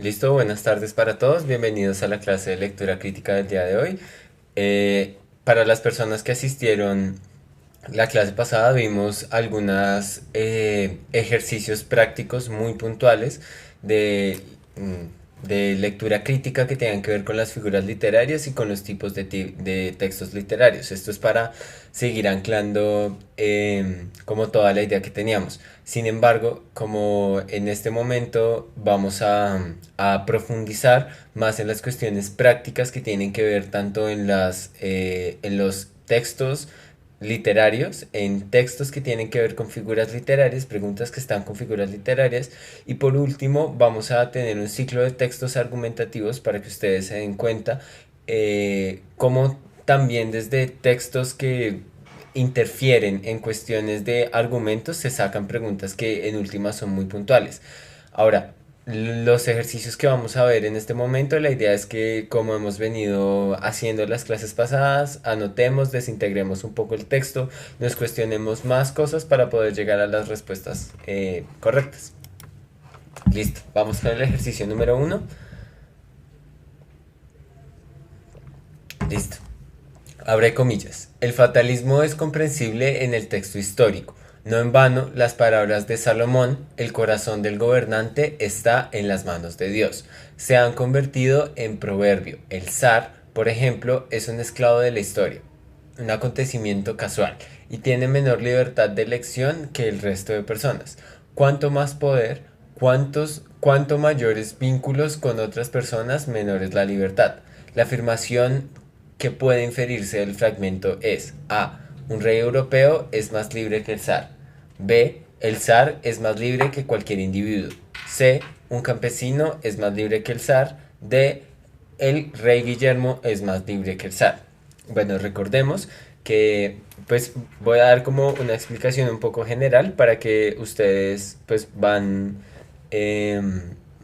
Listo, buenas tardes para todos. Bienvenidos a la clase de lectura crítica del día de hoy. Para las personas que asistieron la clase pasada, vimos algunos ejercicios prácticos muy puntuales de, de lectura crítica que tengan que ver con las figuras literarias y con los tipos de textos literarios. Esto es para seguir anclando como toda la idea que teníamos. Sin embargo, como en este momento vamos a profundizar más en las cuestiones prácticas que tienen que ver tanto en los textos literarios, en textos que tienen que ver con figuras literarias, preguntas que están con figuras literarias, y por último vamos a tener un ciclo de textos argumentativos para que ustedes se den cuenta cómo también desde textos que interfieren en cuestiones de argumentos se sacan preguntas que en últimas son muy puntuales. Ahora, los ejercicios que vamos a ver en este momento, la idea es que como hemos venido haciendo las clases pasadas, anotemos, desintegremos un poco el texto, nos cuestionemos más cosas para poder llegar a las respuestas correctas. Listo, vamos con el ejercicio número uno. Listo. Abre comillas. El fatalismo es comprensible en el texto histórico. No en vano, las palabras de Salomón, el corazón del gobernante está en las manos de Dios, se han convertido en proverbio. El zar, por ejemplo, es un esclavo de la historia, un acontecimiento casual, y tiene menor libertad de elección que el resto de personas. Cuanto más poder, cuanto mayores vínculos con otras personas, menor es la libertad. La afirmación que puede inferirse del fragmento es A. Un rey europeo es más libre que el zar. B. El zar es más libre que cualquier individuo. C. Un campesino es más libre que el zar. D. El rey Guillermo es más libre que el zar. Bueno, recordemos que pues voy a dar como una explicación un poco general para que ustedes pues van eh,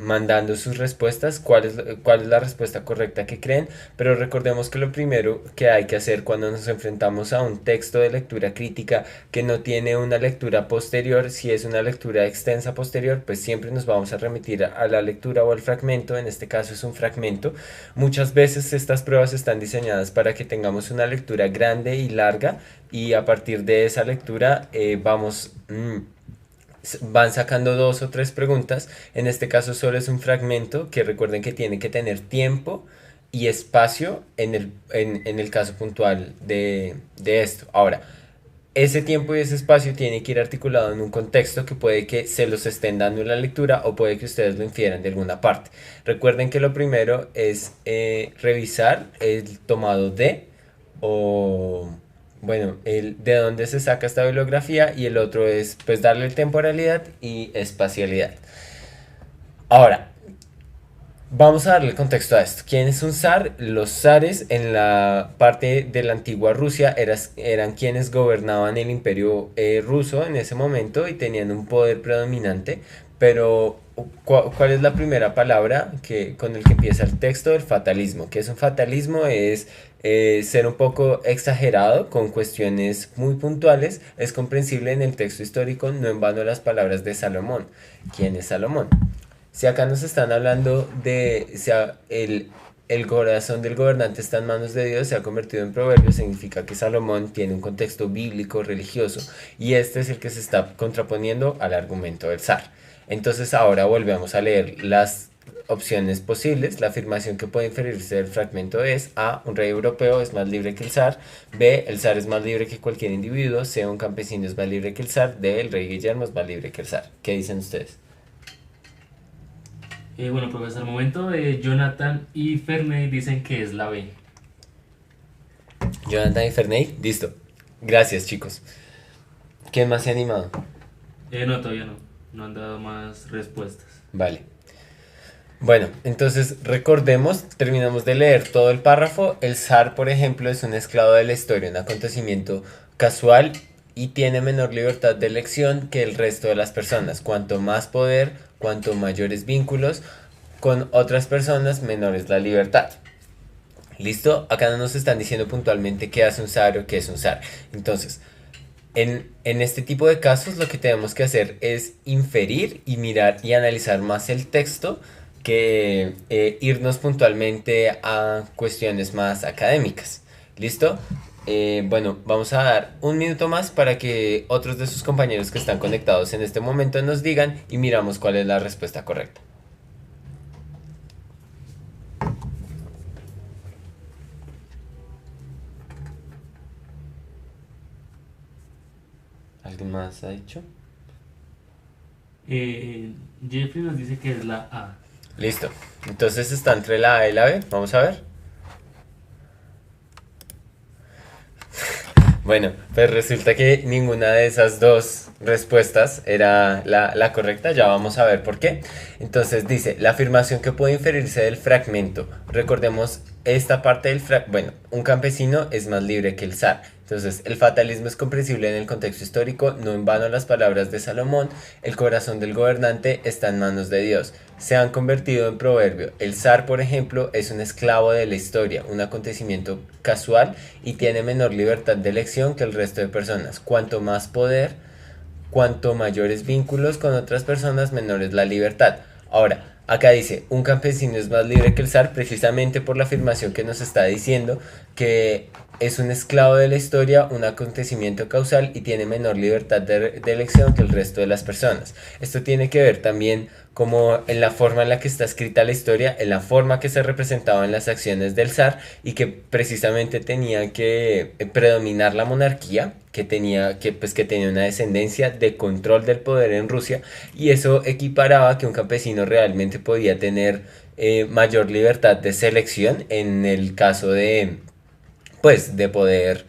mandando sus respuestas, cuál es la respuesta correcta que creen, pero recordemos que lo primero que hay que hacer cuando nos enfrentamos a un texto de lectura crítica que no tiene una lectura posterior, si es una lectura extensa posterior, pues siempre nos vamos a remitir a la lectura o al fragmento, en este caso es un fragmento. Muchas veces estas pruebas están diseñadas para que tengamos una lectura grande y larga y a partir de esa lectura van sacando dos o tres preguntas. En este caso solo es un fragmento que recuerden que tiene que tener tiempo y espacio en el caso puntual de esto. Ahora, ese tiempo y ese espacio tiene que ir articulado en un contexto que puede que se los estén dando en la lectura o puede que ustedes lo infieran de alguna parte. Recuerden que lo primero es revisar el tomado de o bueno, el de dónde se saca esta bibliografía y el otro es pues darle temporalidad y espacialidad. Ahora, vamos a darle contexto a esto. ¿Quién es un zar? Los zares en la parte de la antigua Rusia eran quienes gobernaban el imperio ruso en ese momento y tenían un poder predominante. Pero, ¿cuál es la primera palabra con el que empieza el texto? El fatalismo. ¿Qué es un fatalismo? Es ser un poco exagerado con cuestiones muy puntuales. Es comprensible en el texto histórico, no en vano las palabras de Salomón. ¿Quién es Salomón? Si acá nos están hablando de, el corazón del gobernante está en manos de Dios, se ha convertido en proverbio, significa que Salomón tiene un contexto bíblico, religioso, y este es el que se está contraponiendo al argumento del zar. Entonces ahora volvemos a leer las opciones posibles. La afirmación que puede inferirse del fragmento es A. Un rey europeo es más libre que el zar. B. El zar es más libre que cualquier individuo. C. Un campesino es más libre que el zar. D. El rey Guillermo es más libre que el zar. ¿Qué dicen ustedes? Bueno, pues hasta el momento Jonathan y Ferney dicen que es la B. Jonathan y Ferney, listo. Gracias, chicos. ¿Quién más se ha animado? No, todavía no. No han dado más respuestas. Vale. Bueno, entonces recordemos, terminamos de leer todo el párrafo. El zar, por ejemplo, es un esclavo de la historia, un acontecimiento casual y tiene menor libertad de elección que el resto de las personas. Cuanto más poder, cuanto mayores vínculos con otras personas, menor es la libertad. ¿Listo? Acá no nos están diciendo puntualmente qué hace un zar o qué es un zar. Entonces, en este tipo de casos lo que tenemos que hacer es inferir y mirar y analizar más el texto que irnos puntualmente a cuestiones más académicas. ¿Listo? Bueno, vamos a dar un minuto más para que otros de sus compañeros que están conectados en este momento nos digan y miramos cuál es la respuesta correcta. ¿Alguien más ha dicho? Eh, Jeffrey nos dice que es la A. Listo. Entonces está entre la A y la B. Vamos a ver. Bueno, pues resulta que ninguna de esas dos respuestas era la correcta, ya vamos a ver por qué. Entonces dice, la afirmación que puede inferirse del fragmento. Recordemos esta parte del fragmento. Bueno, un campesino es más libre que el zar. Entonces, el fatalismo es comprensible en el contexto histórico, no en vano las palabras de Salomón, el corazón del gobernante está en manos de Dios. Se han convertido en proverbio. El zar, por ejemplo, es un esclavo de la historia, un acontecimiento casual y tiene menor libertad de elección que el resto de personas. Cuanto más poder, cuanto mayores vínculos con otras personas, menor es la libertad. Ahora, acá dice, un campesino es más libre que el zar precisamente por la afirmación que nos está diciendo que es un esclavo de la historia, un acontecimiento causal y tiene menor libertad de elección que el resto de las personas. Esto tiene que ver también como en la forma en la que está escrita la historia, en la forma que se representaban las acciones del zar y que precisamente tenía que predominar la monarquía, que tenía una descendencia de control del poder en Rusia y eso equiparaba que un campesino realmente podía tener mayor libertad de selección en el caso de pues de poder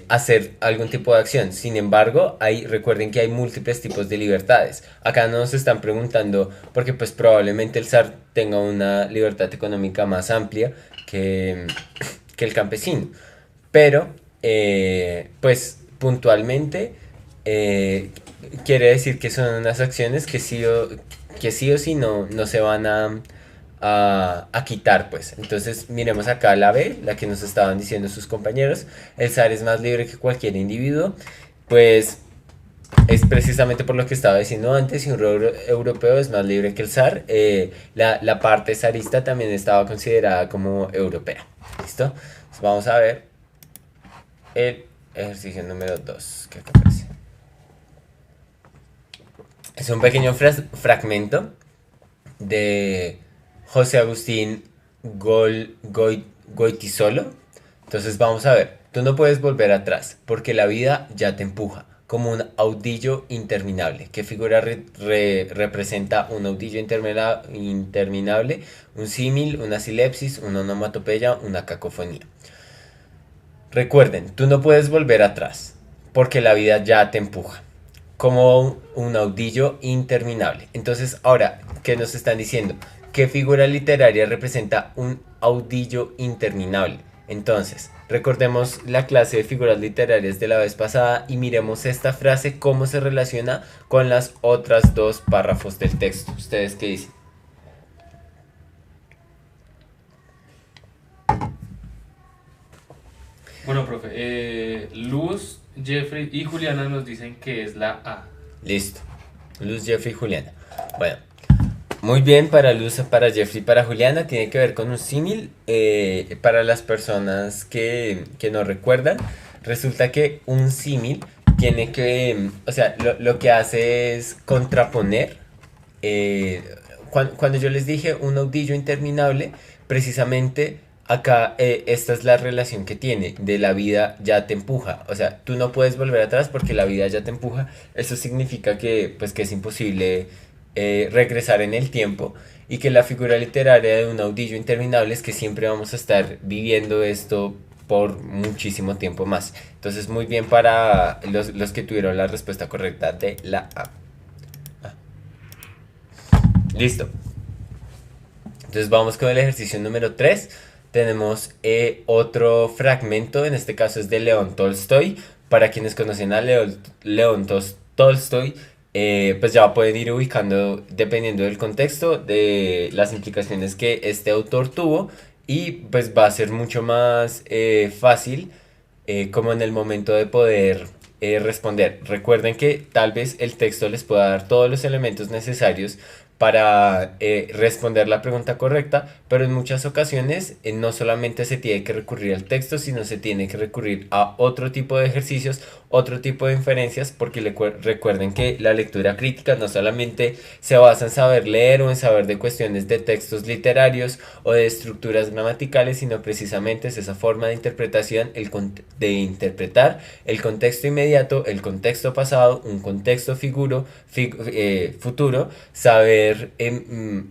hacer algún tipo de acción. Sin embargo, recuerden que hay múltiples tipos de libertades. Acá nos están preguntando porque pues probablemente el zar tenga una libertad económica más amplia que, que el campesino. Pero, pues puntualmente quiere decir que son unas acciones que sí o sí no se van a quitar, pues. Entonces, miremos acá la B, la que nos estaban diciendo sus compañeros. El zar es más libre que cualquier individuo. Pues es precisamente por lo que estaba diciendo antes, si un europeo es más libre que el zar, la parte zarista también estaba considerada como europea. ¿Listo? Entonces, vamos a ver el ejercicio número 2 que acá aparece. Es un pequeño fragmento de José Agustín Goitisolo. Entonces vamos a ver, tú no puedes volver atrás porque la vida ya te empuja como un audillo interminable. ¿Qué figura representa un audillo interminable? Un símil, una silepsis, una onomatopeya, una cacofonía. Recuerden, tú no puedes volver atrás porque la vida ya te empuja como un audillo interminable. Entonces, ahora, ¿qué nos están diciendo? ¿Qué figura literaria representa un audillo interminable? Entonces, recordemos la clase de figuras literarias de la vez pasada y miremos esta frase cómo se relaciona con las otras dos párrafos del texto. ¿Ustedes qué dicen? Bueno, profe, Luz, Jeffrey y Juliana nos dicen que es la A. Listo. Luz, Jeffrey y Juliana. Bueno, muy bien para Luz, para Jeffrey, para Juliana. Tiene que ver con un símil. Para las personas que no recuerdan, resulta que un símil tiene que, o sea, lo que hace es contraponer. Cuando yo les dije un audillo interminable, precisamente acá esta es la relación que tiene de la vida ya te empuja. O sea, tú no puedes volver atrás porque la vida ya te empuja. Eso significa que, pues, que es imposible regresar en el tiempo y que la figura literaria de un audillo interminable es que siempre vamos a estar viviendo esto por muchísimo tiempo más. Entonces, muy bien para los que tuvieron la respuesta correcta de la A. Listo. Entonces vamos con el ejercicio número 3. Tenemos otro fragmento, en este caso es de León Tolstoy. Para quienes conocen a León Tolstoy, pues ya pueden ir ubicando, dependiendo del contexto, de las implicaciones que este autor tuvo. Y pues va a ser mucho más fácil como en el momento de poder responder. Recuerden que tal vez el texto les pueda dar todos los elementos necesarios para responder la pregunta correcta, pero en muchas ocasiones no solamente se tiene que recurrir al texto, sino se tiene que recurrir a otro tipo de ejercicios, otro tipo de inferencias, porque recuerden que la lectura crítica no solamente se basa en saber leer o en saber de cuestiones de textos literarios o de estructuras gramaticales, sino precisamente es esa forma de interpretación, de interpretar el contexto inmediato, el contexto pasado, un contexto futuro, saber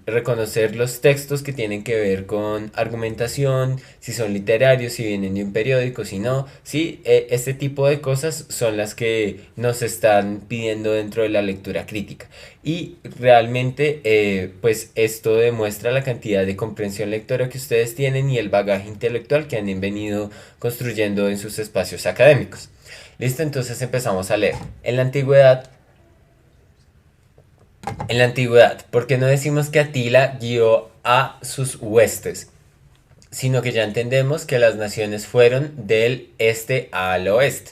reconocer los textos que tienen que ver con argumentación, si son literarios, si vienen de un periódico, si no, sí, este tipo de cosas son las que nos están pidiendo dentro de la lectura crítica. Y realmente, pues esto demuestra la cantidad de comprensión lectora que ustedes tienen y el bagaje intelectual que han venido construyendo en sus espacios académicos. Listo, entonces empezamos a leer. En la antigüedad, ¿por qué no decimos que Atila guió a sus huestes? Sino que ya entendemos que las naciones fueron del este al oeste.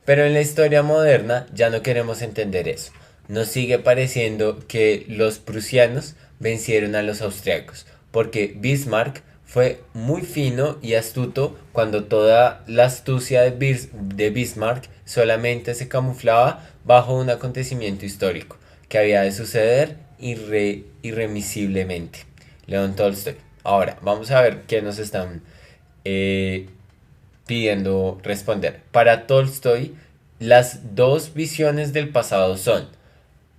Pero en la historia moderna ya no queremos entender eso. Nos sigue pareciendo que los prusianos vencieron a los austriacos, porque Bismarck fue muy fino y astuto cuando toda la astucia de Bismarck solamente se camuflaba bajo un acontecimiento histórico que había de suceder irremisiblemente. León Tolstoy. Ahora, vamos a ver qué nos están eh, pidiendo responder. Para Tolstoy, las dos visiones del pasado son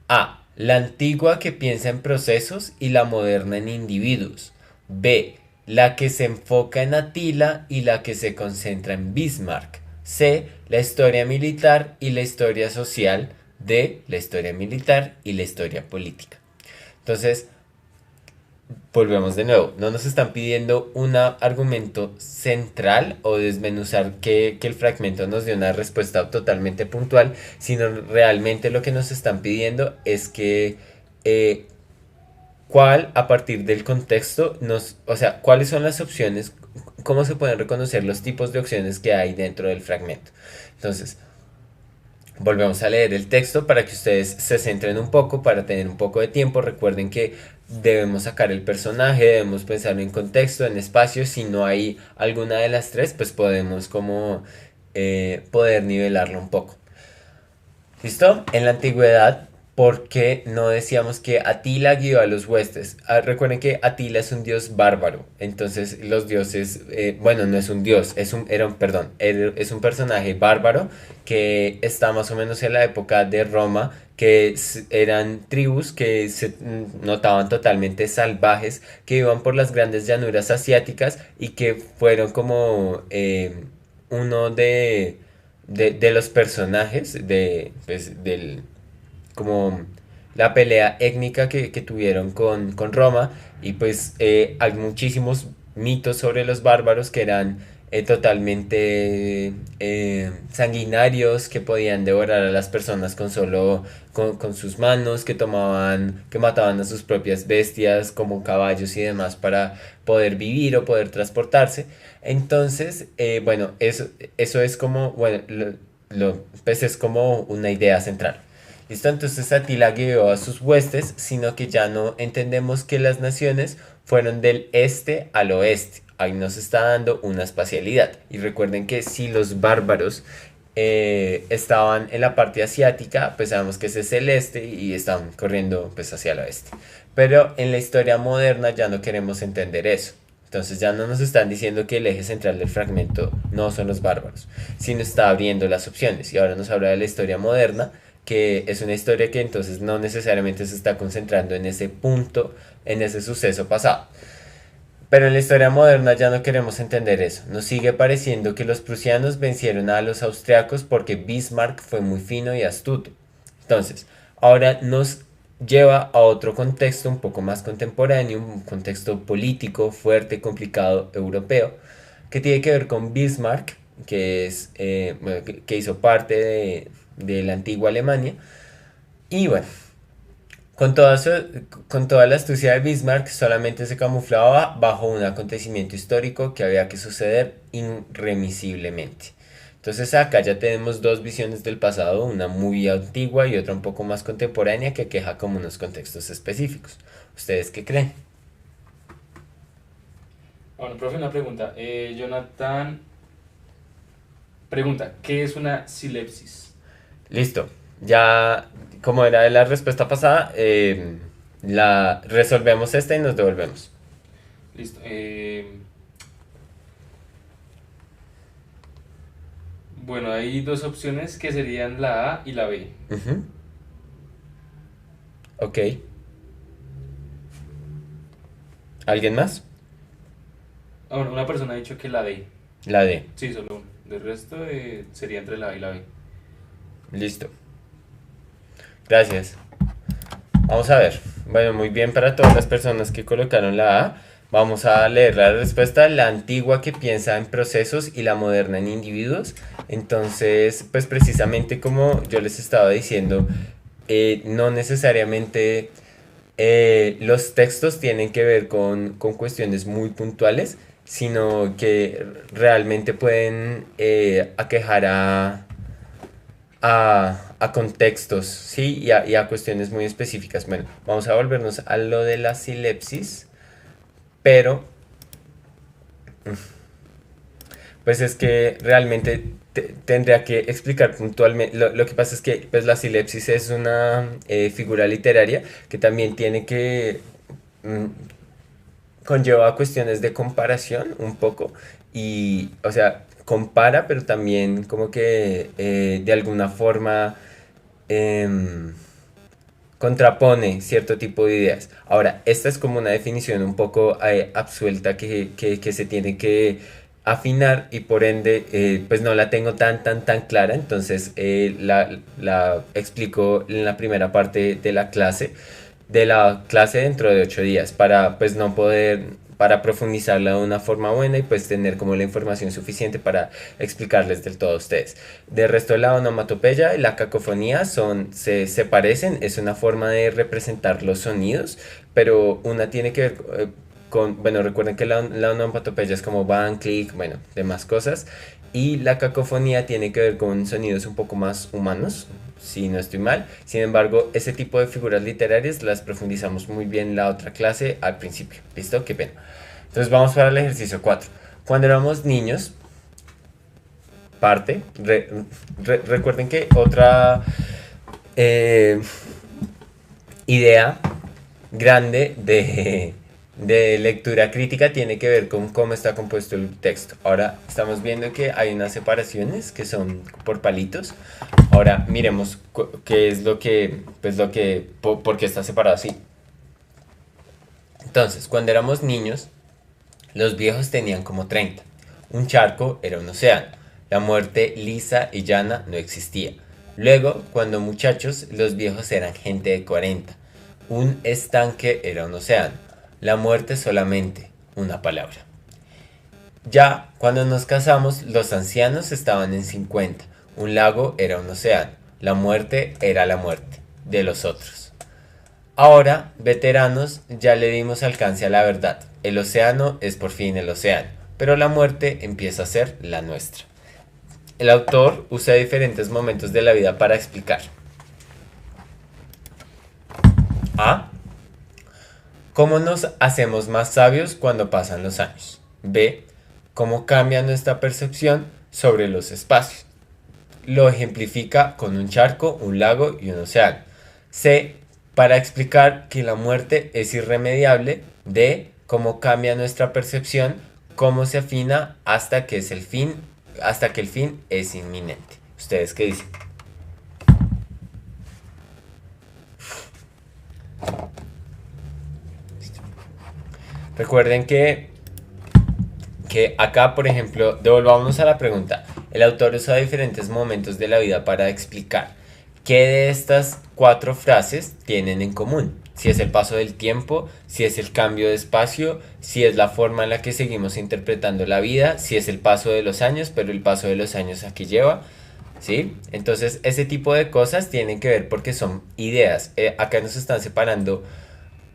A. La antigua que piensa en procesos y la moderna en individuos. B. La que se enfoca en Atila y la que se concentra en Bismarck. C. La historia militar y la historia social. D. La historia militar y la historia política. Entonces, volvemos de nuevo, no nos están pidiendo un argumento central o desmenuzar que el fragmento nos dé una respuesta totalmente puntual, sino realmente lo que nos están pidiendo es que cuál a partir del contexto o sea, cuáles son las opciones, cómo se pueden reconocer los tipos de opciones que hay dentro del fragmento. Entonces, volvemos a leer el texto para que ustedes se centren un poco, para tener un poco de tiempo. Recuerden que debemos sacar el personaje, debemos pensar en contexto, en espacio. Si no hay alguna de las tres, pues podemos como poder nivelarlo un poco. ¿Listo? En la antigüedad, ¿por qué no decíamos que Atila guió a los huestes? Recuerden que Atila es un dios bárbaro. Entonces los dioses, bueno, no es un dios, es un personaje bárbaro que está más o menos en la época de Roma, que eran tribus que se notaban totalmente salvajes, que iban por las grandes llanuras asiáticas y que fueron como uno de los personajes como la pelea étnica que tuvieron con Roma. Y pues hay muchísimos mitos sobre los bárbaros que eran totalmente sanguinarios, que podían devorar a las personas con sus manos, que mataban a sus propias bestias como caballos y demás para poder vivir o poder transportarse. Entonces, bueno, eso es como, bueno, pues es como una idea central. ¿Listo? Entonces Atila guió a sus huestes, sino que ya no entendemos que las naciones fueron del este al oeste. Ahí nos está dando una espacialidad. Y recuerden que si los bárbaros estaban en la parte asiática, pues sabemos que ese es el este y están corriendo pues hacia el oeste. Pero en la historia moderna ya no queremos entender eso. Entonces ya no nos están diciendo que el eje central del fragmento no son los bárbaros, sino está abriendo las opciones. Y ahora nos habla de la historia moderna, que es una historia que entonces no necesariamente se está concentrando en ese punto, en ese suceso pasado. Pero en la historia moderna ya no queremos entender eso. Nos sigue pareciendo que los prusianos vencieron a los austriacos porque Bismarck fue muy fino y astuto. Entonces, ahora nos lleva a otro contexto un poco más contemporáneo, un contexto político, fuerte, complicado, europeo, que tiene que ver con Bismarck, bueno, que hizo parte de la antigua Alemania. Y bueno, con toda la astucia de Bismarck, solamente se camuflaba bajo un acontecimiento histórico que había que suceder irremisiblemente. Entonces acá ya tenemos dos visiones del pasado, una muy antigua y otra un poco más contemporánea que queja como unos contextos específicos. ¿Ustedes qué creen? Bueno, profe, una pregunta. Jonathan pregunta, ¿qué es una silepsis? Listo. Ya, como era de la respuesta pasada, la resolvemos esta y nos devolvemos. Listo. Bueno, hay dos opciones que serían la A y la B. Ujú. Ok. ¿Alguien más? Ah, bueno, una persona ha dicho que la D. La D. Sí, solo uno. Del resto sería entre la A y la B. Listo. Gracias. Vamos a ver. Bueno, muy bien para todas las personas que colocaron la A. Vamos a leer la respuesta, la antigua que piensa en procesos y la moderna en individuos. Entonces, pues precisamente como yo les estaba diciendo, no necesariamente los textos tienen que ver con cuestiones muy puntuales, sino que realmente pueden aquejar a contextos, ¿sí? Y a cuestiones muy específicas. Bueno, vamos a volvernos a lo de la silepsis, pero pues es que realmente tendría que explicar puntualmente. Lo que pasa es que pues, la silepsis es una figura literaria que también tiene que mm, conlleva cuestiones de comparación un poco y, o sea, compara, pero también como que de alguna forma em, contrapone cierto tipo de ideas. Ahora, esta es como una definición un poco absuelta que se tiene que afinar y por ende pues no la tengo tan clara, entonces la explico en la primera parte de la clase dentro de 8 días para pues no poder para profundizarla de una forma buena y pues tener como la información suficiente para explicarles del todo a ustedes. De resto, la onomatopeya y la cacofonía se parecen, es una forma de representar los sonidos, pero una tiene que ver bueno, recuerden que la onomatopeya es como bang, click, bueno, demás cosas, y la cacofonía tiene que ver con sonidos un poco más humanos, si no estoy mal. Sin embargo, ese tipo de figuras literarias las profundizamos muy bien en la otra clase al principio. ¿Listo? Qué pena. Entonces vamos para el ejercicio 4. Cuando éramos niños, recuerden que otra eh, idea grande de lectura crítica tiene que ver con cómo está compuesto el texto. Ahora estamos viendo que hay unas separaciones que son por palitos. Ahora miremos qué es por qué está separado así. Entonces, cuando éramos niños, los viejos tenían como 30. Un charco era un océano. La muerte lisa y llana no existía. Luego, cuando muchachos, los viejos eran gente de 40. Un estanque era un océano. La muerte solamente una palabra. Ya cuando nos casamos, los ancianos estaban en 50. Un lago era un océano. La muerte era la muerte de los otros. Ahora, veteranos, ya le dimos alcance a la verdad. El océano es por fin el océano, pero la muerte empieza a ser la nuestra. El autor usa diferentes momentos de la vida para explicar. A. ¿Cómo nos hacemos más sabios cuando pasan los años? B. ¿Cómo cambia nuestra percepción sobre los espacios? Lo ejemplifica con un charco, un lago y un océano. C. Para explicar que la muerte es irremediable. D. Cómo cambia nuestra percepción, cómo se afina hasta que el fin es inminente. ¿Ustedes qué dicen? Recuerden que acá, por ejemplo, devolvámonos a la pregunta. El autor usa diferentes momentos de la vida para explicar qué de estas 4 frases tienen en común. Si es el paso del tiempo, si es el cambio de espacio, si es la forma en la que seguimos interpretando la vida, si es el paso de los años, pero el paso de los años aquí lleva, ¿sí? Entonces, ese tipo de cosas tienen que ver porque son ideas. Acá nos están separando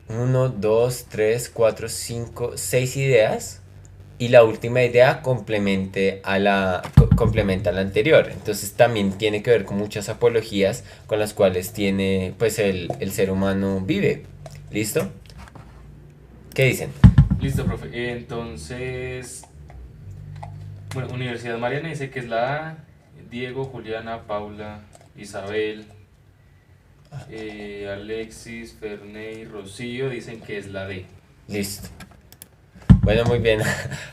1, 2, 3, 4, 5, 6 ideas y la última idea complementa a la anterior. Entonces también tiene que ver con muchas apologías con las cuales tiene pues el ser humano vive. ¿Listo? ¿Qué dicen? Listo, profe. Entonces, bueno, Universidad Mariana dice que es la A. Diego, Juliana, Paula, Isabel, Alexis, Ferney, Rocío dicen que es la D. Listo. Bueno, muy bien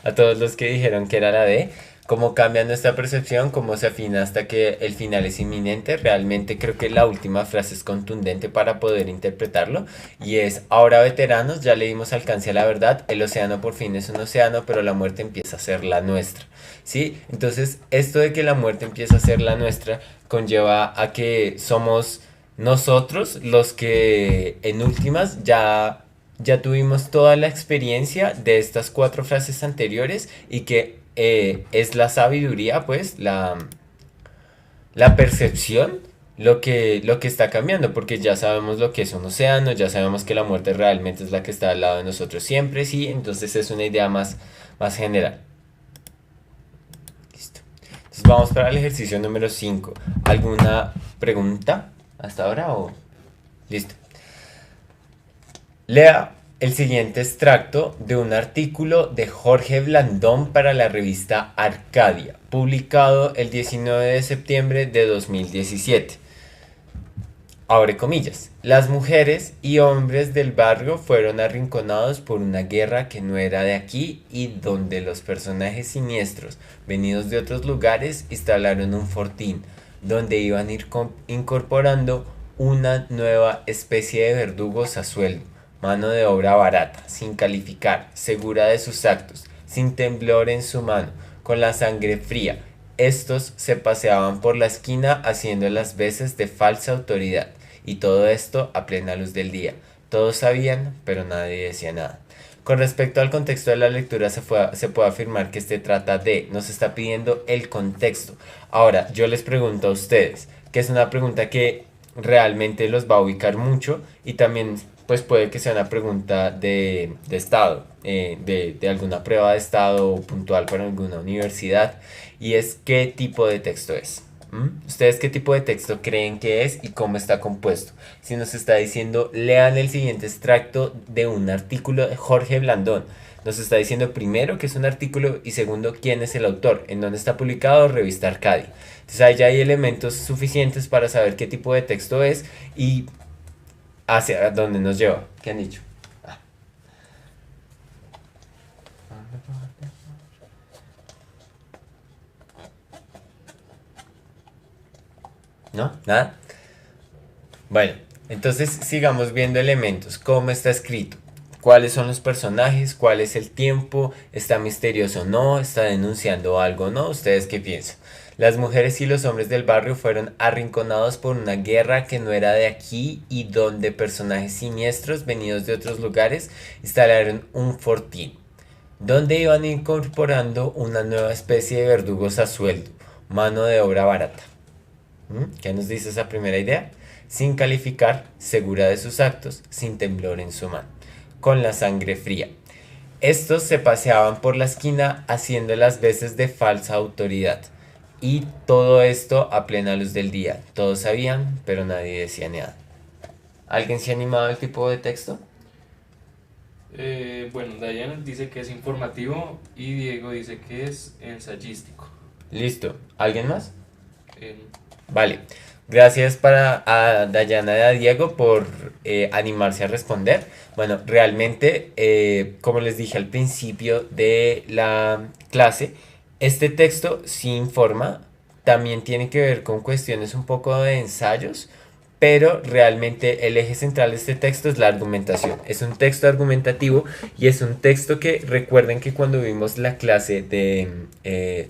a todos los que dijeron que era la D. Cómo cambia nuestra percepción, cómo se afina hasta que el final es inminente. Realmente creo que la última frase es contundente para poder interpretarlo. Y es, ahora veteranos, ya le dimos alcance a la verdad. El océano por fin es un océano, pero la muerte empieza a ser la nuestra. ¿Sí? Entonces, esto de que la muerte empieza a ser la nuestra conlleva a que somos nosotros los que en últimas ya tuvimos toda la experiencia de estas cuatro frases anteriores y que es la sabiduría, pues, la percepción lo que está cambiando, porque ya sabemos lo que es un océano, ya sabemos que la muerte realmente es la que está al lado de nosotros siempre, sí, entonces es una idea más general. Listo. Entonces vamos para el ejercicio número 5. ¿Alguna pregunta hasta ahora o...? Listo. Lea el siguiente extracto de un artículo de Jorge Blandón para la revista Arcadia, publicado el 19 de septiembre de 2017. Abre comillas. Las mujeres y hombres del barrio fueron arrinconados por una guerra que no era de aquí y donde los personajes siniestros, venidos de otros lugares, instalaron un fortín, donde iban a ir incorporando una nueva especie de verdugos a sueldo, mano de obra barata, sin calificar, segura de sus actos, sin temblor en su mano, con la sangre fría. Estos se paseaban por la esquina haciendo las veces de falsa autoridad, y todo esto a plena luz del día. Todos sabían, pero nadie decía nada. Con respecto al contexto de la lectura, se puede afirmar que este trata de, nos está pidiendo el contexto. Ahora, yo les pregunto a ustedes, que es una pregunta que realmente los va a ubicar mucho y también pues puede que sea una pregunta de estado, de alguna prueba de estado puntual para alguna universidad, y es ¿qué tipo de texto es? ¿Ustedes qué tipo de texto creen que es y cómo está compuesto? Si nos está diciendo, lean el siguiente extracto de un artículo de Jorge Blandón. Nos está diciendo primero que es un artículo y segundo quién es el autor, en dónde está publicado, revista Arcadia. Entonces ahí ya hay elementos suficientes para saber qué tipo de texto es y hacia dónde nos lleva. ¿Qué han dicho? Ah. ¿No? ¿Nada? Bueno, entonces sigamos viendo elementos. ¿Cómo está escrito? ¿Cuáles son los personajes? ¿Cuál es el tiempo? ¿Está misterioso o no? ¿Está denunciando algo o no? ¿Ustedes qué piensan? Las mujeres y los hombres del barrio fueron arrinconados por una guerra que no era de aquí y donde personajes siniestros venidos de otros lugares instalaron un fortín, donde iban incorporando una nueva especie de verdugos a sueldo, mano de obra barata. ¿Qué nos dice esa primera idea? Sin calificar, segura de sus actos, sin temblor en su mano, con la sangre fría. Estos se paseaban por la esquina haciendo las veces de falsa autoridad. Y todo esto a plena luz del día. Todos sabían, pero nadie decía nada. ¿Alguien se ha animado al tipo de texto? Bueno, Dayan dice que es informativo y Diego dice que es ensayístico. Listo. ¿Alguien más? Eh, Vale. Gracias a Dayana y a Diego por animarse a responder. Bueno, realmente, como les dije al principio de la clase, este texto sí informa, también tiene que ver con cuestiones un poco de ensayos, pero realmente el eje central de este texto es la argumentación. Es un texto argumentativo y es un texto que recuerden que cuando vimos la clase de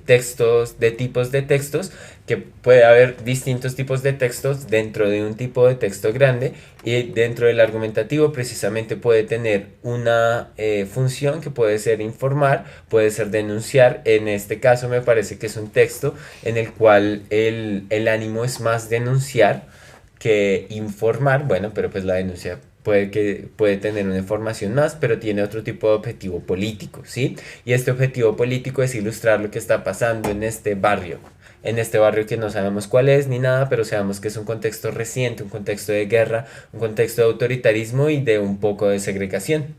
textos, de tipos de textos, que puede haber distintos tipos de textos dentro de un tipo de texto grande y dentro del argumentativo precisamente puede tener una función que puede ser informar, puede ser denunciar. En este caso me parece que es un texto en el cual el ánimo es más denunciar que informar, bueno, pero pues la denuncia puede tener una información más, pero tiene otro tipo de objetivo político, ¿sí? Y este objetivo político es ilustrar lo que está pasando en este barrio que no sabemos cuál es ni nada, pero sabemos que es un contexto reciente, un contexto de guerra, un contexto de autoritarismo y de un poco de segregación.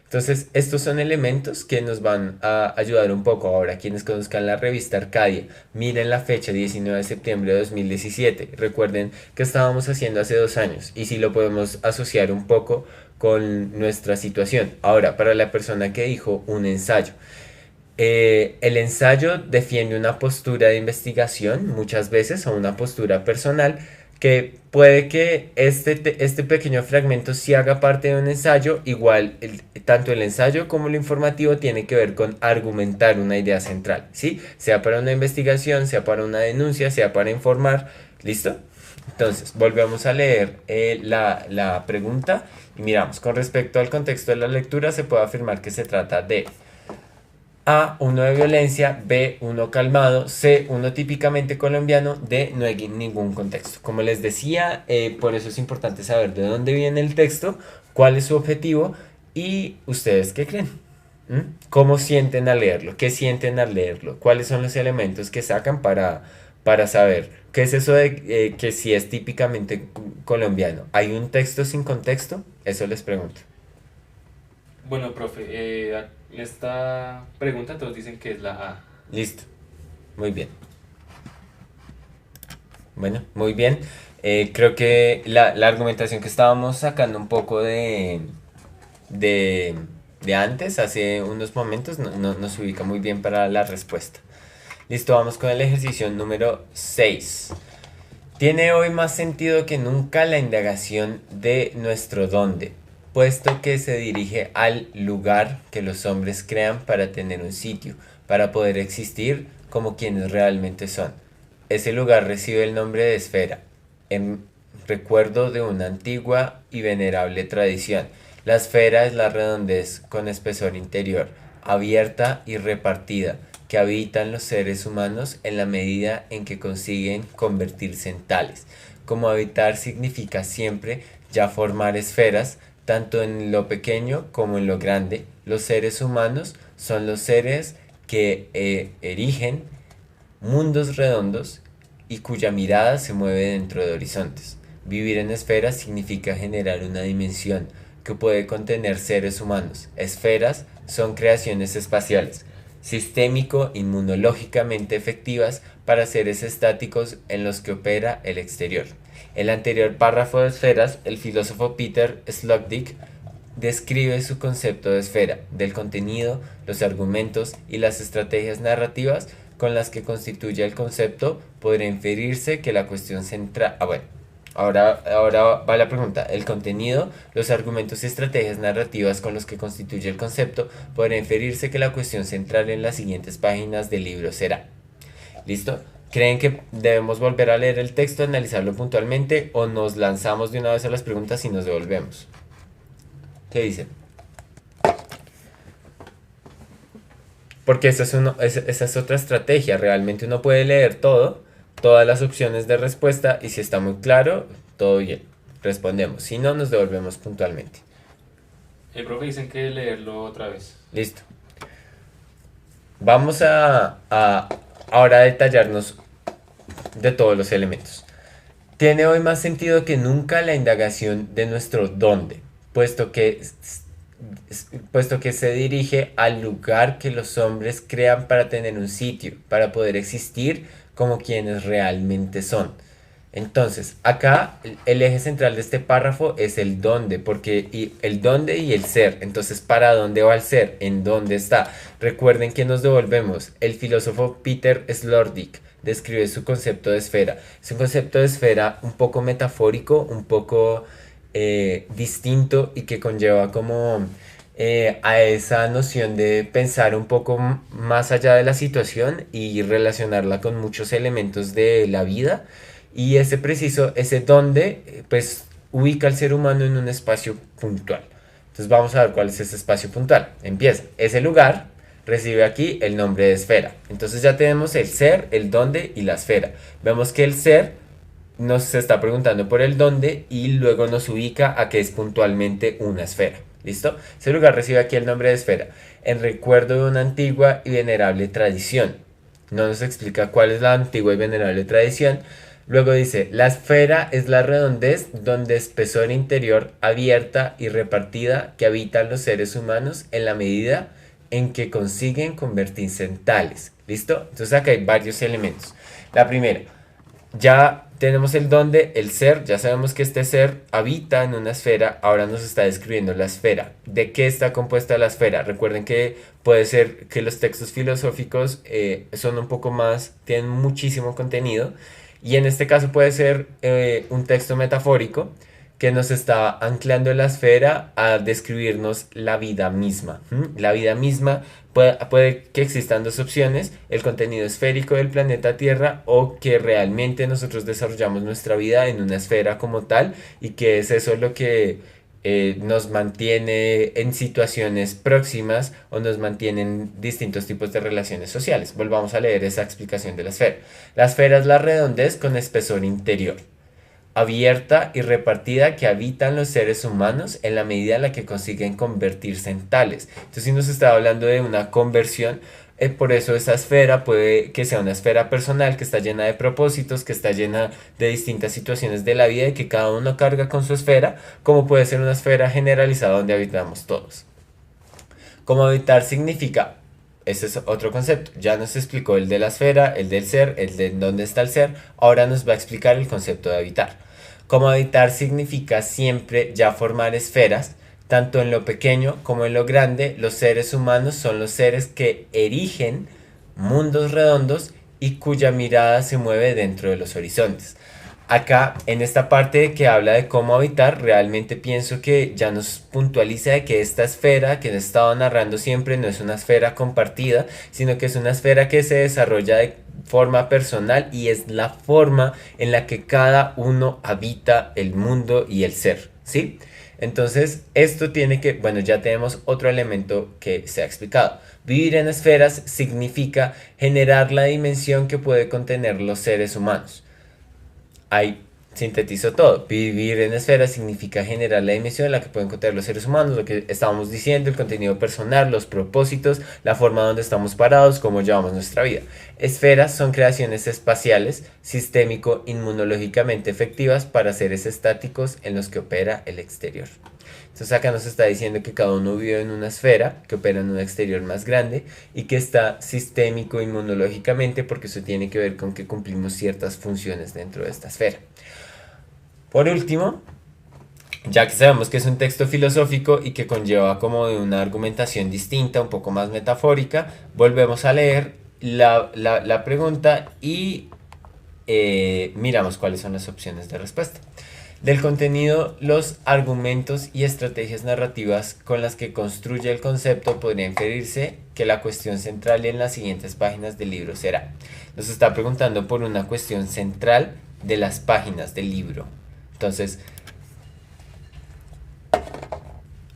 Entonces, estos son elementos que nos van a ayudar un poco. Ahora, quienes conozcan la revista Arcadia, miren la fecha 19 de septiembre de 2017. Recuerden que estábamos haciendo hace 2 años y si lo podemos asociar un poco con nuestra situación. Ahora, para la persona que dijo un ensayo. El ensayo defiende una postura de investigación muchas veces o una postura personal que puede que este pequeño fragmento sí haga parte de un ensayo, igual tanto el ensayo como lo informativo tiene que ver con argumentar una idea central, ¿sí? Sea para una investigación, sea para una denuncia, sea para informar, ¿listo? Entonces, volvemos a leer la pregunta y miramos, con respecto al contexto de la lectura se puede afirmar que se trata de A, uno de violencia, B, uno calmado, C, uno típicamente colombiano, D, no hay ningún contexto. Como les decía, por eso es importante saber de dónde viene el texto, cuál es su objetivo y ustedes qué creen. ¿Cómo sienten al leerlo? ¿Qué sienten al leerlo? ¿Cuáles son los elementos que sacan para saber qué es eso de que si es típicamente colombiano? ¿Hay un texto sin contexto? Eso les pregunto. Bueno, profe, esta pregunta todos dicen que es la A. Listo, muy bien. Bueno, muy bien. Creo que la argumentación que estábamos sacando un poco de, de antes, hace unos momentos, nos ubica muy bien para la respuesta. Listo, vamos con el ejercicio número 6. Tiene hoy más sentido que nunca la indagación de nuestro dónde, puesto que se dirige al lugar que los hombres crean para tener un sitio, para poder existir como quienes realmente son. Ese lugar recibe el nombre de esfera, en recuerdo de una antigua y venerable tradición. La esfera es la redondez con espesor interior, abierta y repartida, que habitan los seres humanos en la medida en que consiguen convertirse en tales. Como habitar significa siempre ya formar esferas, tanto en lo pequeño como en lo grande. Los seres humanos son los seres que erigen mundos redondos y cuya mirada se mueve dentro de horizontes. Vivir en esferas significa generar una dimensión que puede contener seres humanos. Esferas son creaciones espaciales, sistémico-inmunológicamente efectivas para seres estáticos en los que opera el exterior. En el anterior párrafo de esferas, el filósofo Peter Sloterdijk describe su concepto de esfera, del contenido, los argumentos y las estrategias narrativas con las que constituye el concepto. Podría inferirse que la cuestión central... bueno, ahora va la pregunta. El contenido, los argumentos y estrategias narrativas con los que constituye el concepto, podría inferirse que la cuestión central en las siguientes páginas del libro será. ¿Listo? ¿Creen que debemos volver a leer el texto, analizarlo puntualmente o nos lanzamos de una vez a las preguntas y nos devolvemos? ¿Qué dicen? Porque esa es otra estrategia. Realmente uno puede leer todas las opciones de respuesta y si está muy claro, todo bien. Respondemos. Si no, nos devolvemos puntualmente. El profe dicen que leerlo otra vez. Listo. Vamos ahora a detallarnos de todos los elementos. Tiene hoy más sentido que nunca la indagación de nuestro dónde, puesto que se dirige al lugar que los hombres crean para tener un sitio, para poder existir como quienes realmente son. Entonces, acá el eje central de este párrafo es el dónde, porque el dónde y el ser. Entonces, ¿para dónde va el ser? ¿En dónde está? Recuerden que nos devolvemos. El filósofo Peter Sloterdijk describe su concepto de esfera. Es un concepto de esfera un poco metafórico, un poco distinto y que conlleva como a esa noción de pensar un poco más allá de la situación y relacionarla con muchos elementos de la vida. Y ese dónde, pues ubica al ser humano en un espacio puntual. Entonces vamos a ver cuál es ese espacio puntual. Empieza. Ese lugar recibe aquí el nombre de esfera. Entonces ya tenemos el ser, el dónde y la esfera. Vemos que el ser nos está preguntando por el dónde y luego nos ubica a que es puntualmente una esfera. ¿Listo? Ese lugar recibe aquí el nombre de esfera, en recuerdo de una antigua y venerable tradición. No nos explica cuál es la antigua y venerable tradición. Luego dice, la esfera es la redondez donde espesor interior abierta y repartida que habitan los seres humanos en la medida en que consiguen convertirse en tales. ¿Listo? Entonces acá hay varios elementos. La primera, ya tenemos el donde, el ser, ya sabemos que este ser habita en una esfera, ahora nos está describiendo la esfera. ¿De qué está compuesta la esfera? Recuerden que puede ser que los textos filosóficos son un poco más, tienen muchísimo contenido, y en este caso puede ser un texto metafórico que nos está anclando en la esfera a describirnos la vida misma. La vida misma puede que existan dos opciones, el contenido esférico del planeta Tierra o que realmente nosotros desarrollamos nuestra vida en una esfera como tal y que es eso lo que nos mantiene en situaciones próximas o nos mantiene en distintos tipos de relaciones sociales. Volvamos a leer esa explicación de la esfera. La esfera es la redondez con espesor interior abierta y repartida que habitan los seres humanos en la medida en la que consiguen convertirse en tales. Entonces, si nos está hablando de una conversión, por eso esa esfera puede que sea una esfera personal que está llena de propósitos, que está llena de distintas situaciones de la vida y que cada uno carga con su esfera, como puede ser una esfera generalizada donde habitamos todos. Como habitar significa, ese es otro concepto. Ya nos explicó el de la esfera, el del ser, el de dónde está el ser. Ahora nos va a explicar el concepto de habitar. Como habitar significa siempre ya formar esferas, tanto en lo pequeño como en lo grande. Los seres humanos son los seres que erigen mundos redondos y cuya mirada se mueve dentro de los horizontes. Acá, en esta parte que habla de cómo habitar, realmente pienso que ya nos puntualiza de que esta esfera que he estado narrando siempre no es una esfera compartida, sino que es una esfera que se desarrolla de forma personal y es la forma en la que cada uno habita el mundo y el ser, ¿sí? Entonces, esto tiene que, bueno, ya tenemos otro elemento que se ha explicado. Vivir en esferas significa generar la dimensión que puede contener los seres humanos. Ahí sintetizo todo. Vivir en esfera significa generar la dimensión en la que pueden contener los seres humanos, lo que estábamos diciendo, el contenido personal, los propósitos, la forma donde estamos parados, cómo llevamos nuestra vida. Esferas son creaciones espaciales, sistémico, inmunológicamente efectivas para seres estáticos en los que opera el exterior. Entonces acá nos está diciendo que cada uno vive en una esfera, que opera en un exterior más grande y que está sistémico inmunológicamente porque eso tiene que ver con que cumplimos ciertas funciones dentro de esta esfera. Por último, ya que sabemos que es un texto filosófico y que conlleva como de una argumentación distinta, un poco más metafórica, volvemos a leer la pregunta y miramos cuáles son las opciones de respuesta. Del contenido, los argumentos y estrategias narrativas con las que construye el concepto podría inferirse que la cuestión central en las siguientes páginas del libro será. Nos está preguntando por una cuestión central de las páginas del libro. Entonces,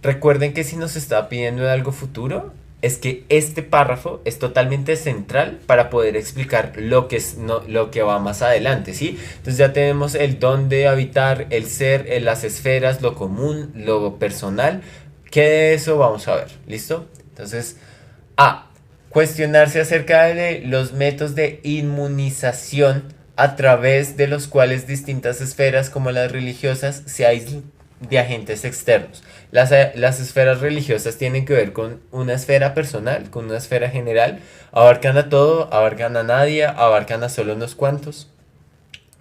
recuerden que si nos está pidiendo de algo futuro, es que este párrafo es totalmente central para poder explicar lo que, lo que va más adelante, ¿sí? Entonces ya tenemos el dónde habitar, el ser, las esferas, lo común, lo personal. ¿Qué de eso vamos a ver? ¿Listo? Entonces, cuestionarse acerca de los métodos de inmunización a través de los cuales distintas esferas como las religiosas se aíslan de agentes externos. Las esferas religiosas tienen que ver con una esfera personal, con una esfera general. Abarcan a todo, abarcan a nadie, abarcan a solo unos cuantos.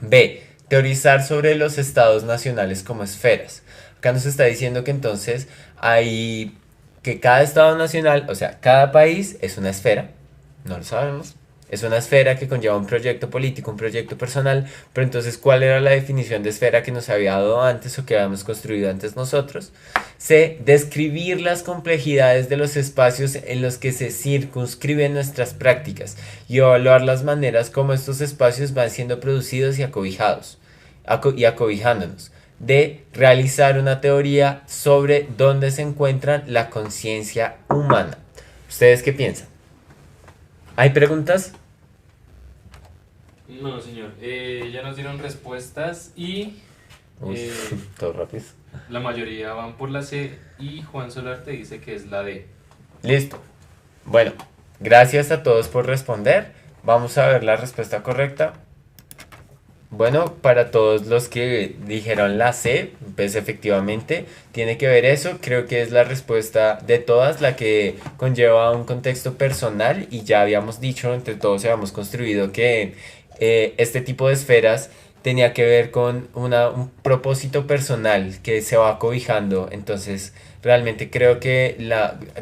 B. Teorizar sobre los estados nacionales como esferas. Acá nos está diciendo que entonces hay que cada estado nacional, o sea, cada país es una esfera. No lo sabemos. Es una esfera que conlleva un proyecto político, un proyecto personal, pero entonces, ¿cuál era la definición de esfera que nos había dado antes o que habíamos construido antes nosotros? C. Describir las complejidades de los espacios en los que se circunscriben nuestras prácticas y evaluar las maneras como estos espacios van siendo producidos y acobijados, y acobijándonos. D. Realizar una teoría sobre dónde se encuentra la conciencia humana. ¿Ustedes qué piensan? ¿Hay preguntas? No, señor. Ya nos dieron respuestas y Uy, eh, todo rápido. la mayoría van por la C y Juan Solarte dice que es la D. Listo. Bueno, gracias a todos por responder. Vamos a ver la respuesta correcta. Bueno, para todos los que dijeron la C, pues efectivamente tiene que ver eso. Creo que es la respuesta de todas, la que conlleva un contexto personal y ya habíamos dicho, entre todos habíamos construido que este tipo de esferas tenía que ver con un propósito personal que se va cobijando. Entonces, realmente creo que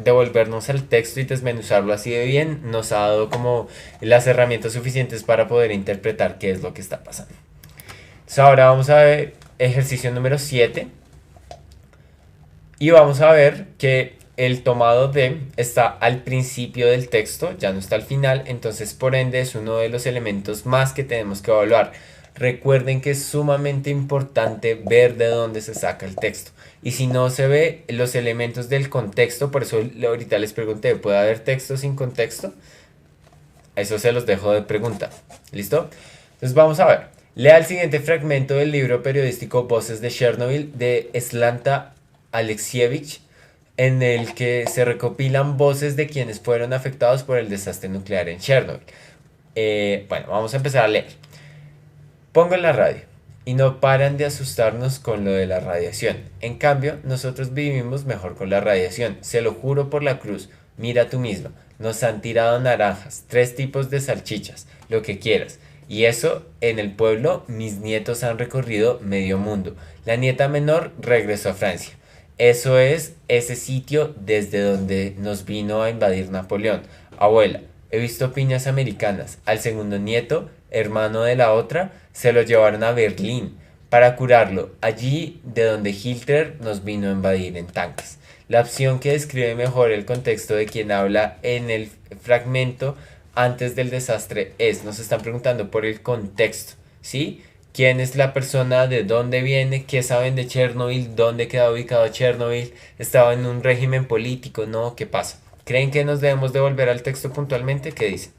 devolvernos al texto y desmenuzarlo así de bien nos ha dado como las herramientas suficientes para poder interpretar qué es lo que está pasando. Entonces ahora vamos a ver ejercicio número 7 y vamos a ver que el tomado de está al principio del texto, ya no está al final, entonces por ende es uno de los elementos más que tenemos que evaluar. Recuerden que es sumamente importante ver de dónde se saca el texto. Y si no se ve los elementos del contexto, por eso ahorita les pregunté, ¿puede haber texto sin contexto? Eso se los dejo de pregunta. ¿Listo? Entonces vamos a ver. Lea el siguiente fragmento del libro periodístico Voces de Chernobyl de Slanta Alexievich, en el que se recopilan voces de quienes fueron afectados por el desastre nuclear en Chernobyl. Bueno, vamos a empezar a leer. Pongo en la radio y no paran de asustarnos con lo de la radiación. En cambio, nosotros vivimos mejor con la radiación. Se lo juro por la cruz. Mira tú mismo. Nos han tirado naranjas, 3 tipos de salchichas, lo que quieras. Y eso, en el pueblo, mis nietos han recorrido medio mundo. La nieta menor regresó a Francia. Eso es ese sitio desde donde nos vino a invadir Napoleón. Abuela, he visto piñas americanas. Al segundo nieto, hermano de la otra, se lo llevaron a Berlín para curarlo, allí de donde Hitler nos vino a invadir en tanques. La opción que describe mejor el contexto de quien habla en el fragmento antes del desastre nos están preguntando por el contexto, ¿sí? ¿Quién es la persona? ¿De dónde viene? ¿Qué saben de Chernobyl? ¿Dónde queda ubicado Chernobyl? ¿Estaba en un régimen político? ¿No? ¿Qué pasa? ¿Creen que nos debemos devolver al texto puntualmente? ¿Qué dice?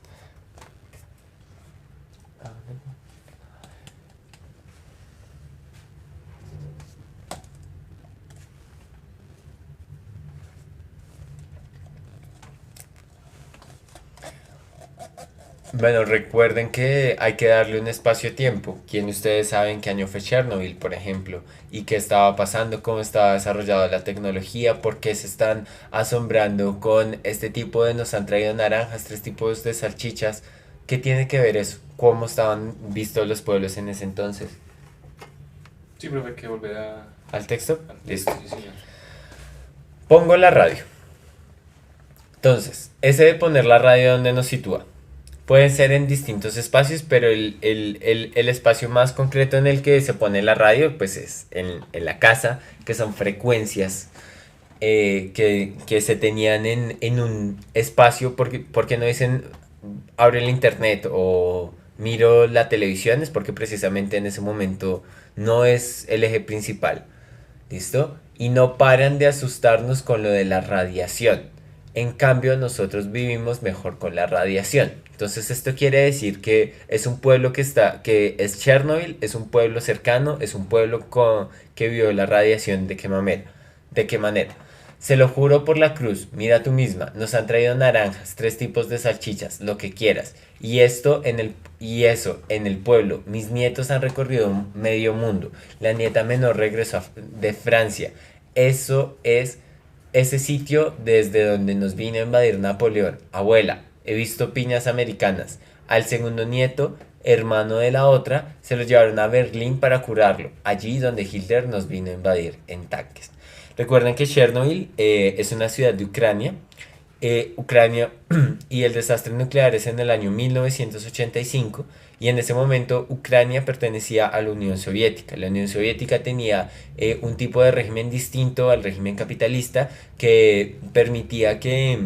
Bueno, recuerden que hay que darle un espacio-tiempo. ¿Quién de ustedes sabe en qué año fue Chernobyl, por ejemplo? ¿Y qué estaba pasando? ¿Cómo estaba desarrollada la tecnología? ¿Por qué se están asombrando con este tipo de nos han traído naranjas, 3 tipos de salchichas? ¿Qué tiene que ver eso? ¿Cómo estaban vistos los pueblos en ese entonces? Sí, profe, hay que volver ¿Al texto? al Listo. texto, sí, señor. Pongo la radio. Entonces, ese de poner la radio donde nos sitúa. Pueden ser en distintos espacios, pero el espacio más concreto en el que se pone la radio, pues es en la casa, que son frecuencias que se tenían en un espacio, porque no dicen abre el internet o miro la televisión, es porque precisamente en ese momento no es el eje principal. ¿Listo? Y no paran de asustarnos con lo de la radiación. En cambio, nosotros vivimos mejor con la radiación. Entonces, esto quiere decir que es un pueblo que es Chernobyl, es un pueblo cercano, es un pueblo que vio la radiación de qué manera. ¿De qué manera? Se lo juro por la cruz, mira tú misma, nos han traído naranjas, 3 tipos de salchichas, lo que quieras. Y eso en el pueblo, mis nietos han recorrido medio mundo. La nieta menor regresó de Francia. Eso es ese sitio desde donde nos vino a invadir Napoleón. Abuela, he visto piñas americanas. Al segundo nieto, hermano de la otra, se lo llevaron a Berlín para curarlo, allí donde Hitler nos vino a invadir en tanques. Recuerden que Chernobyl es una ciudad de Ucrania. Ucrania y el desastre nuclear es en el año 1985 y en ese momento Ucrania pertenecía a la Unión Soviética. La Unión Soviética tenía un tipo de régimen distinto al régimen capitalista que permitía que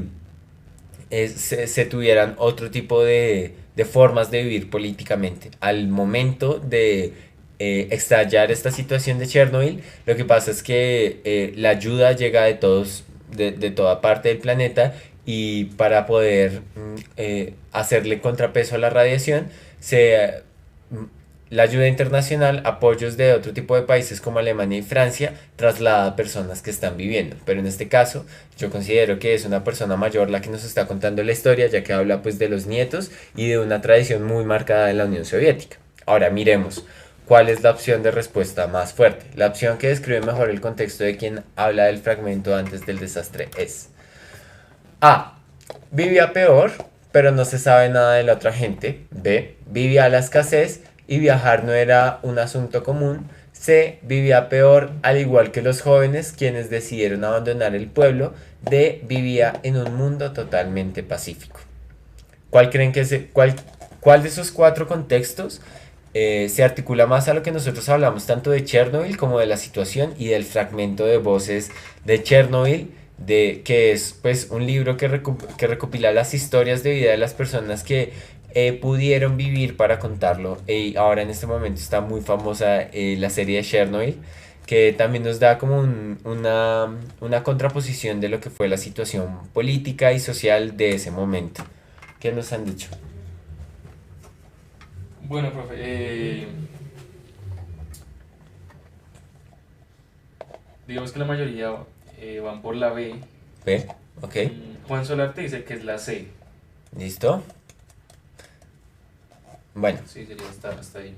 se tuvieran otro tipo de formas de vivir políticamente. Al momento de estallar esta situación de Chernobyl, lo que pasa es que la ayuda llega de todos, de toda parte del planeta y para poder hacerle contrapeso a la radiación, se La ayuda internacional, apoyos de otro tipo de países como Alemania y Francia, traslada a personas que están viviendo. Pero en este caso, yo considero que es una persona mayor la que nos está contando la historia, ya que habla pues de los nietos y de una tradición muy marcada en la Unión Soviética. Ahora miremos cuál es la opción de respuesta más fuerte. La opción que describe mejor el contexto de quien habla del fragmento antes del desastre es A. Vivía peor, pero no se sabe nada de la otra gente. B. Vivía la escasez y viajar no era un asunto común. C. Vivía peor, al igual que los jóvenes quienes decidieron abandonar el pueblo. D. Vivía en un mundo totalmente pacífico. ¿Cuál creen que cuál de esos cuatro contextos se articula más a lo que nosotros hablamos tanto de Chernobyl como de la situación y del fragmento de voces de Chernobyl, que es pues un libro que recopila las historias de vida de las personas que pudieron vivir para contarlo? Y ahora en este momento está muy famosa la serie de Chernobyl, que también nos da como una contraposición de lo que fue la situación política y social de ese momento. ¿Qué nos han dicho? Bueno, profe, digamos que la mayoría van por la B. ¿Ve? ¿Ok? Juan Solarte dice que es la C. ¿Listo? Bueno, Sí, sería hasta ahí.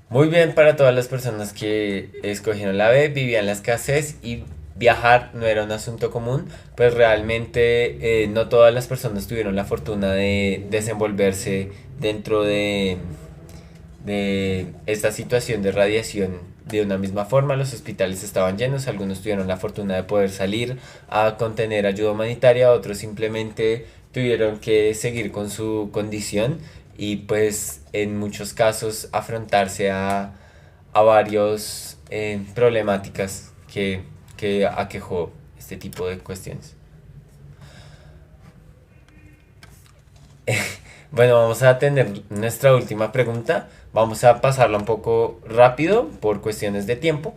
muy bien para todas las personas que escogieron la B, vivían la escasez y viajar no era un asunto común, pues realmente no todas las personas tuvieron la fortuna de desenvolverse dentro de esta situación de radiación de una misma forma. Los hospitales estaban llenos, algunos tuvieron la fortuna de poder salir a contener ayuda humanitaria, otros simplemente tuvieron que seguir con su condición y pues en muchos casos afrontarse a varios problemáticas que aquejó este tipo de cuestiones. Bueno, vamos a tener nuestra última pregunta. Vamos a pasarla un poco rápido por cuestiones de tiempo.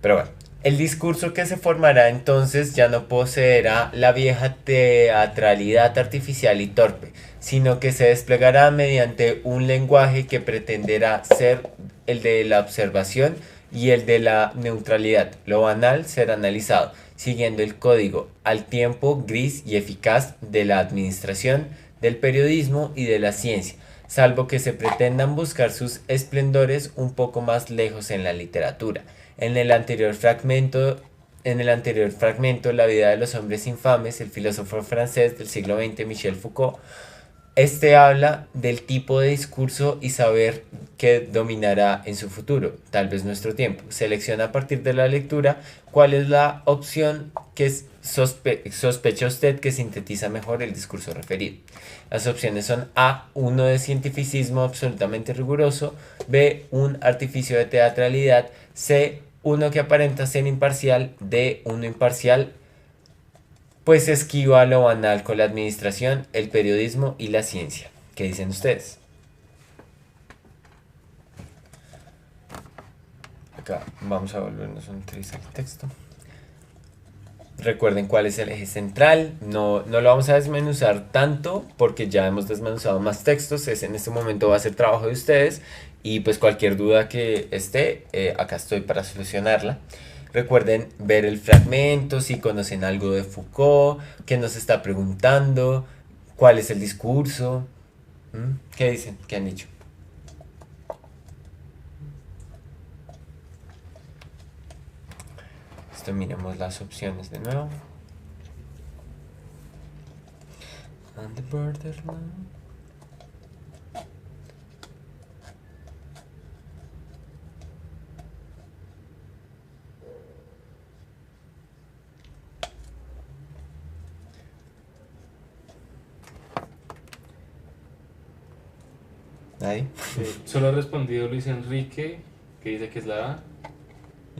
Pero bueno, el discurso que se formará entonces ya no poseerá la vieja teatralidad artificial y torpe, sino que se desplegará mediante un lenguaje que pretenderá ser el de la observación y el de la neutralidad. Lo banal será analizado, siguiendo el código al tiempo gris y eficaz de la administración, del periodismo y de la ciencia, salvo que se pretendan buscar sus esplendores un poco más lejos en la literatura. En el anterior fragmento, La vida de los hombres infames, el filósofo francés del siglo XX, Michel Foucault, este habla del tipo de discurso y saber que dominará en su futuro, tal vez nuestro tiempo. Selecciona a partir de la lectura cuál es la opción que sospecha usted que sintetiza mejor el discurso referido. Las opciones son A, uno de cientificismo absolutamente riguroso; B, un artificio de teatralidad; C, uno que aparenta ser imparcial; D, uno imparcial pues esquiva lo banal con la administración, el periodismo y la ciencia. ¿Qué dicen ustedes? Acá vamos a volvernos a utilizar el texto. Recuerden cuál es el eje central. No lo vamos a desmenuzar tanto porque ya hemos desmenuzado más textos. En este momento va a ser trabajo de ustedes. Y pues cualquier duda que esté, acá estoy para solucionarla. Recuerden ver el fragmento, si conocen algo de Foucault, qué nos está preguntando, cuál es el discurso. ¿Qué dicen? ¿Qué han dicho? Esto, miremos las opciones de nuevo. On the borderline. ¿Nadie? Solo ha respondido Luis Enrique, que dice que es la A.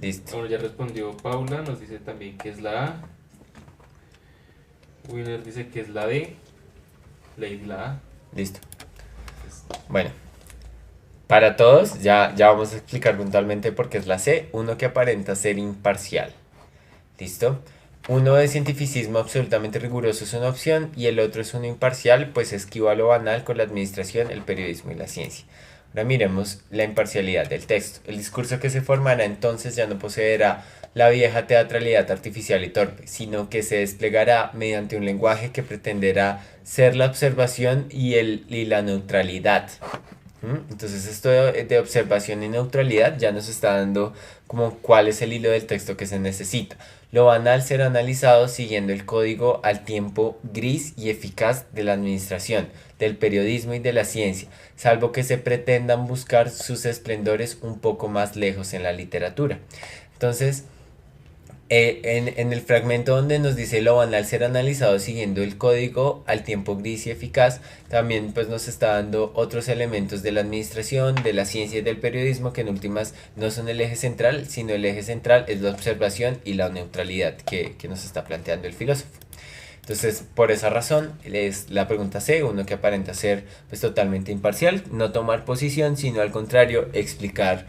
Listo. Bueno, ya respondió Paula, nos dice también que es la A. Winner dice que es la D. Leí la A. Listo. Bueno, para todos, ya vamos a explicar puntualmente por qué es la C. Uno que aparenta ser imparcial. ¿Listo? Uno de cientificismo absolutamente riguroso es una opción y el otro es uno imparcial, pues esquiva lo banal con la administración, el periodismo y la ciencia. Ahora miremos la imparcialidad del texto. El discurso que se formará entonces ya no poseerá la vieja teatralidad artificial y torpe, sino que se desplegará mediante un lenguaje que pretenderá ser la observación y la neutralidad. Entonces esto de observación y neutralidad ya nos está dando como cuál es el hilo del texto que se necesita. Lo banal será analizado siguiendo el código al tiempo gris y eficaz de la administración, del periodismo y de la ciencia, salvo que se pretendan buscar sus esplendores un poco más lejos en la literatura. Entonces, en el fragmento donde nos dice lo banal ser analizado siguiendo el código al tiempo gris y eficaz, también pues nos está dando otros elementos de la administración, de la ciencia y del periodismo que en últimas no son el eje central, sino el eje central es la observación y la neutralidad que nos está planteando el filósofo. Entonces, por esa razón, es la pregunta C, uno que aparenta ser pues totalmente imparcial, no tomar posición, sino al contrario, explicar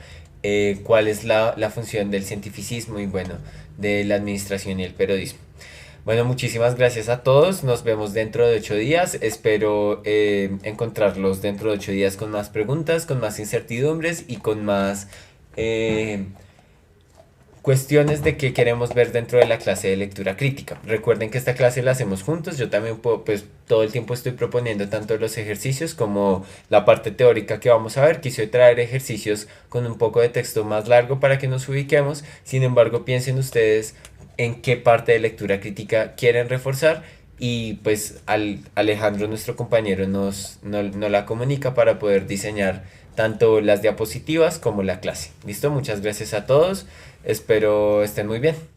cuál es la función del cientificismo y bueno, de la administración y el periodismo. Bueno, muchísimas gracias a todos. Nos vemos dentro de 8 días. Espero encontrarlos dentro de 8 días con más preguntas, con más incertidumbres y con más eh, cuestiones de qué queremos ver dentro de la clase de lectura crítica. Recuerden que esta clase la hacemos juntos. Yo también puedo, pues todo el tiempo estoy proponiendo tanto los ejercicios como la parte teórica que vamos a ver. Quise traer ejercicios con un poco de texto más largo para que nos ubiquemos. Sin embargo, piensen ustedes en qué parte de lectura crítica quieren reforzar y pues Alejandro, nuestro compañero, nos la comunica para poder diseñar tanto las diapositivas como la clase. ¿Listo? Muchas gracias a todos. Espero estén muy bien.